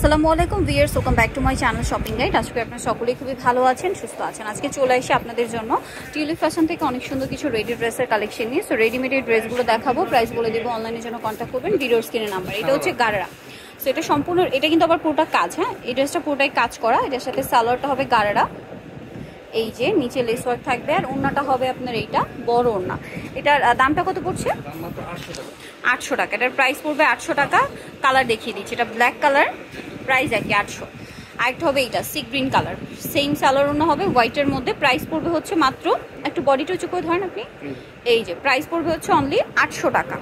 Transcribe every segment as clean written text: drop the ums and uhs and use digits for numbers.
আসসালামু আলাইকুম viewers, welcome back to my channel shopping guide. আজকে আপনারা সকলেই খুবই ভালো আছেন, সুস্থ আছেন। আজকে চলে আসি আপনাদের জন্য টিউলিপ ফ্যাশন থেকে অনেক সুন্দর কিছু রেডি ড্রেসের কালেকশন নিয়ে। সো রেডিমেডের ড্রেসগুলো দেখাবো, প্রাইস বলে দেবো, অনলাইনের জন্য কন্ট্যাক্ট করবেন ভিডিওর স্ক্রিনের নাম্বার। এটা হচ্ছে গাড়রা। সো এটা সম্পূর্ণ, এটা কিন্তু আবার পুরোটা কাজ। হ্যাঁ, এই ড্রেসটা পুরোটাই কাজ করা। এটার সাথে সালোয়ারটা হবে গাড়রা, এই যে নিচে লেস ওয়ার্ক থাকবে, আর ওড়নাটা হবে আপনার এইটা বড় ওড়না। এটার দামটা কত পড়ছে? 800 টাকা। এটার প্রাইস পড়বে 800 টাকা। কালার দেখিয়ে দিচ্ছি, এটা ব্ল্যাক কালার, প্রাইস একই 800। আরেকটা হবে এইটা sea green colour, same salwar ওড়না হবে হোয়াইটের মধ্যে। প্রাইস পড়বে হচ্ছে মাত্র, একটু বডিটা উঁচু করে ধরেন আপনি, এই যে প্রাইস পড়বে হচ্ছে অনলি 800 টাকা।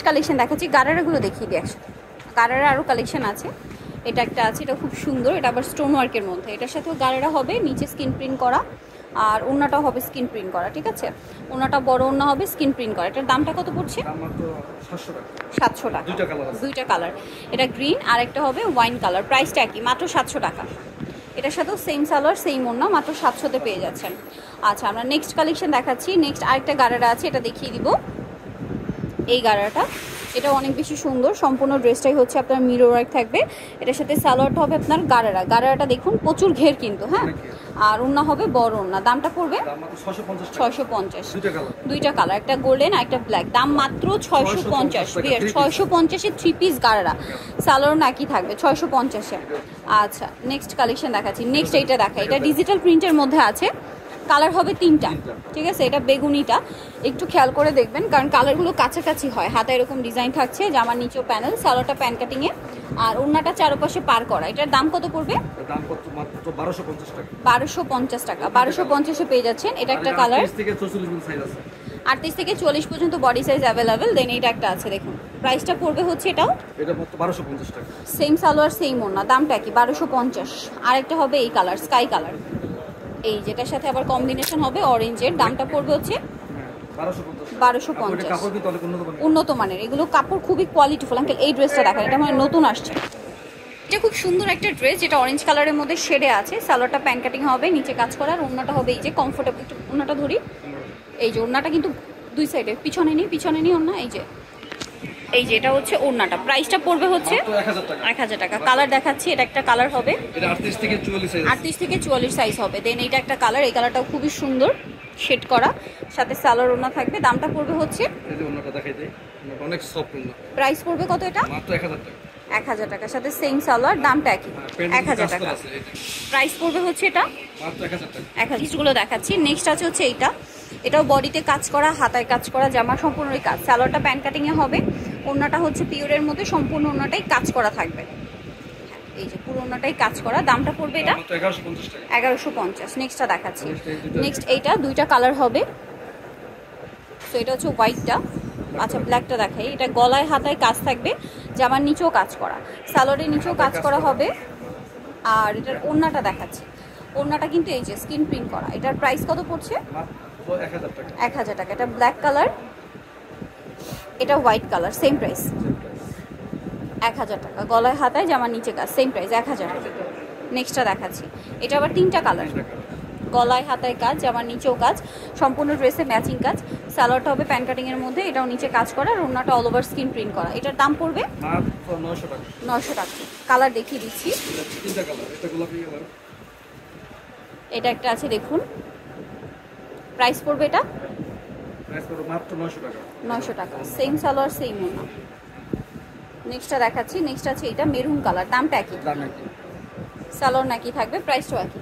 কালেকশন দেখাচ্ছি, গারারাগুলো দেখিয়ে দিই একসাথে। গারারা আরও কালেকশন আছে। এটা একটা আছে, এটা খুব সুন্দর, এটা আবার স্টোন ওয়ার্কের মধ্যে। এটার সাথেও গারারা হবে, নিচে স্কিন প্রিন্ট করা, আর ওড়নাটাও হবে স্কিন প্রিন্ট করা। ঠিক আছে, ওড়নাটা বড় ওড়না হবে, স্কিন প্রিন্ট করা। এটার দামটা কত পড়ছে? 700 টাকা। দুইটা কালার, এটা গ্রিন আর একটা হবে ওয়াইন কালার। প্রাইসটা একই, মাত্র 700 টাকা। এটার সাথেও সেম সালোয়ার সেম ওড়না, মাত্র 700-তে পেয়ে যাচ্ছেন। আচ্ছা, আমরা নেক্সট কালেকশন দেখাচ্ছি। নেক্সট আরেকটা গারারা আছে, এটা দেখিয়ে দিব। এই গারাটা, এটা অনেক বেশি সুন্দর। সম্পূর্ণ ড্রেসটাই হচ্ছে আপনার মিরর ওয়ার্ক থাকবে। এটার সাথে সালোয়ারটা হবে আপনার গারারা। গারারাটা দেখুন প্রচুর ঘের কিন্তু, হ্যাঁ, আর ওড়না হবে বড় ওড়না। দামটা পড়বে 650। দুইটা কালার, একটা গোল্ডেন আর একটা ব্ল্যাক। দাম মাত্র 650। 650-এ 3 পিস গারারা, সালোয়ার নাকি থাকবে 650-এ। আচ্ছা, নেক্সট কালেকশন দেখাচ্ছি। নেক্সট এইটা দেখা, এটা ডিজিটাল প্রিন্টের মধ্যে আছে। কালার হবে 3টা। ঠিক আছে, এটা বেগুনিটা, একটু খেয়াল করে দেখবেন কারণ কালারগুলো কাছাকাছি হয়। হাতে এরকম ডিজাইন থাকছে, জামার নিচেও প্যানেল, সালোয়ারটা প্যান কাটিংয়ে, আর ওড়নাটা চারপাশে পার করা। এটার দাম কত পড়বে? 1250 টাকা। 1250-এ পেয়ে যাচ্ছেন। এটা একটা কালার, 38 থেকে 40 পর্যন্ত বডি সাইজ অ্যাভেলেবেল। দেন এটা একটা আছে, দেখুন প্রাইসটা পড়বে হচ্ছে এটাও 1250 টাকা। সেম সালোয়ার সেম ওড়না, দামটা কি 1250। আরেকটা হবে এই কালার, স্কাই কালার, এই যেটার সাথে আবার কম্বিনেশন হবে অরেঞ্জের। দামটা পড়বে হচ্ছে 1250। উন্নত মানের, এগুলো কাপড় খুবই কোয়ালিটিফুল। আঙ্কেল এই ড্রেসটা দেখেন, এটা মানে নতুন আসছে। এটা খুব সুন্দর একটা ড্রেস, যেটা অরেঞ্জ কালারের মধ্যে শেডে আছে। সালোয়ারটা প্যান কাটিং হবে, নিচে কাজ করার। ওড়নাটা হবে এই যে কমফোর্টেবল। একটু ওড়নাটা ধরি, এই যে ওড়নাটা কিন্তু দুই সাইডে, পিছনে নেই ওড়না, এই যে এটা হচ্ছে ওড়নাটা। প্রাইসটা পড়বে হচ্ছে 1000 টাকা। কালার দেখাচ্ছি, এটা একটা কালার হবে, 38 থেকে 44 সাইজ হবে। দেন এটা একটা কালার, এই কালারটাও খুবই সুন্দর, শেড করা, সাথে সালোয়ার ওড়না থাকবে। দামটা পড়বে হচ্ছে, অনেক সফট ওড়না। প্রাইস পড়বে কত? এটা মাত্র 1000 টাকা। 1000 টাকার সাথে সেম সালোয়ার, দামটা একই 1000 টাকা। প্রাইস পড়বে হচ্ছে এটা মাত্র 1000 টাকা। 1000 গুলো দেখাচ্ছি। নেক্সট আছে হচ্ছে এইটা, এটাও বডিতে কাজ করা, হাতায় কাজ করা, জামা সম্পূর্ণই কাজ। সালোয়ারটা প্যান কাটিংয়ে হবে, ওড়নাটা হচ্ছে পিওরের মধ্যে, সম্পূর্ণ ওড়নাটাই কাজ করা থাকবে। এই যে পুরো ওড়নাটাই কাজ করা। দামটা পড়বে এটা 1150। নেক্সটটা দেখাচ্ছি। নেক্সট এইটা দুইটা কালার হবে। তো এটা হচ্ছে হোয়াইটটা, আচ্ছা ব্ল্যাকটা দেখাই। এটা গলায় হাতায় কাজ থাকবে, জামার নিচেও কাজ করা, সালোয়ারের নিচেও কাজ করা হবে। আর এটার ওড়নাটা দেখাচ্ছি, ওড়নাটা কিন্তু এই যে স্কিন প্রিন্ট করা। এটার প্রাইস কত পড়ছে? 1000 টাকা। এটা ব্ল্যাক কালার, এটা হোয়াইট কালার, সেম প্রাইস 1000 টাকা। গলায় হাতায় জামার নিচে কাজ, সেম প্রাইস 1000 টাকা। নেক্সটটা দেখাচ্ছি, এটা আবার 3টা কালার, গলায় হাতায় কাজ, জামার নিচেও কাজ, সম্পূর্ণ ড্রেসে ম্যাচিং কাজ। সালোয়ারটা হবে প্যান কাটিংয়ের মধ্যে, এটাও নিচে কাজ করা, আর ওড়নাটা অল ওভার স্কিন প্রিন্ট করা। এটার দাম পড়বে 900 টাকা। কালার দেখিয়ে দিচ্ছি, এটা একটা আছে দেখুন। প্রাইস পড়বে এটা 900 টাকা। সেম সালোয়ার সেম ওড়না। নেক্সটটা দেখাচ্ছি। নেক্সট আছে এটা মেরুন কালার, দামটা একই, সালোয়ার নাকি থাকবে, প্রাইসটাও একই।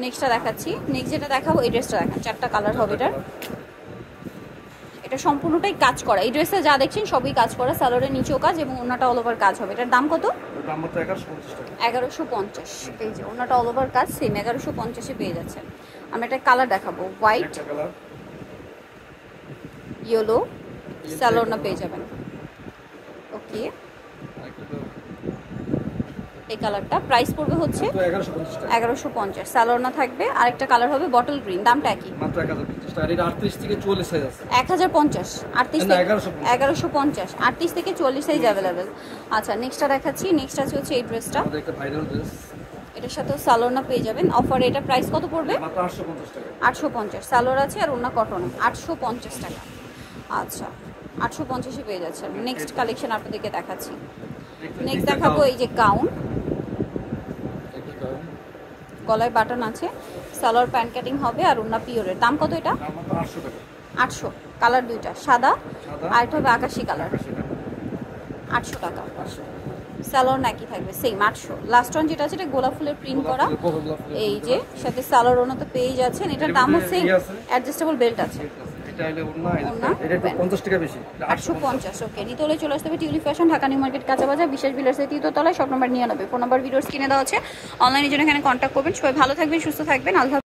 নেক্সটটা দেখাচ্ছি। নেক্সট যেটা দেখাবো, এই ড্রেসটা দেখান, 4টা কালার হবে এটার। এটা সম্পূর্ণটাই কাজ করা। এই ড্রেসটা যা দেখছেন সবই কাজ করা, সালোয়ারের নিচেও কাজ এবং ওড়নাটা অল ওভার কাজ হবে। এটার দাম কত? 1150। এই যে ওড়নাটা অল ওভার কাজ, সেম 1150-এ পেয়ে যাচ্ছেন। আমরা একটা কালার দেখাবো, হোয়াইট, ইয়েলো, সালোয়ার না পেয়ে যাবেন। ওকে, এই কালারটা প্রাইস পড়বে হচ্ছে 1150। সালোয়ার না থাকবে। আরেকটা কালার হবে বটল গ্রিন, দামটা একই, মাত্র 1050 টাকা। এটা 38 থেকে 44 সাইজ আছে। 1050, 1150, 38 থেকে 44 সাইজ অ্যাভেলেবেল। আচ্ছা, নেক্সটটা দেখাচ্ছি। নেক্সট আছে হচ্ছে এই ড্রেসটা, আমাদের একটা ভাইরাল ড্রেস, এটার সাথেও সালোয়ার না পেয়ে যাবেন অফারে। এটা প্রাইস কত পড়বে? মাত্র 850 টাকা। 850, সালোয়ার আছে আর ওড়না কটন, 850 টাকা। আচ্ছা, 850-এ পেয়ে যাচ্ছেন। নেক্সট কালেকশন আপনাদেরকে দেখাচ্ছি। নেক্সট দেখাবো এই যে গাউন, গলায় বাটন আছে, সালোয়ার প্যান্ট কাটিং হবে আর ওন্না পিওরের। দাম কত এটা? 800 টাকা। 800। কালার দুইটা, সাদা সাদা আর এটা হবে আকাশি কালার। 800 টাকা। সালোয়ার নাকি থাকবে সেম 800। লাস্ট ওয়ান যেটা আছে এটা গোলাপ ফুলের প্রিন্ট করা, এই যে সাথে সালোয়ার ওনা তো পেয়ে যাচ্ছেন। এটার দামও সেম, অ্যাডজাস্টেবল বেল্ট আছে। এটা হলো ওন্না, এটা একটু 50 টাকা বেশি। 850। ওকে, নিতে হলে চলে আসতে হবে tulip fashion, Dhaka new market, কাঁচা বাজার, বিশেষ বিলাসের তৃতীয়তলায়, shop number 99। Phone number videos কিনে দেওয়া আছে, অনলাইনের জন্য এখানে কন্ট্যাক্ট করবেন। সবাই ভালো থাকবেন, সুস্থ থাকবেন, আল্লাহ।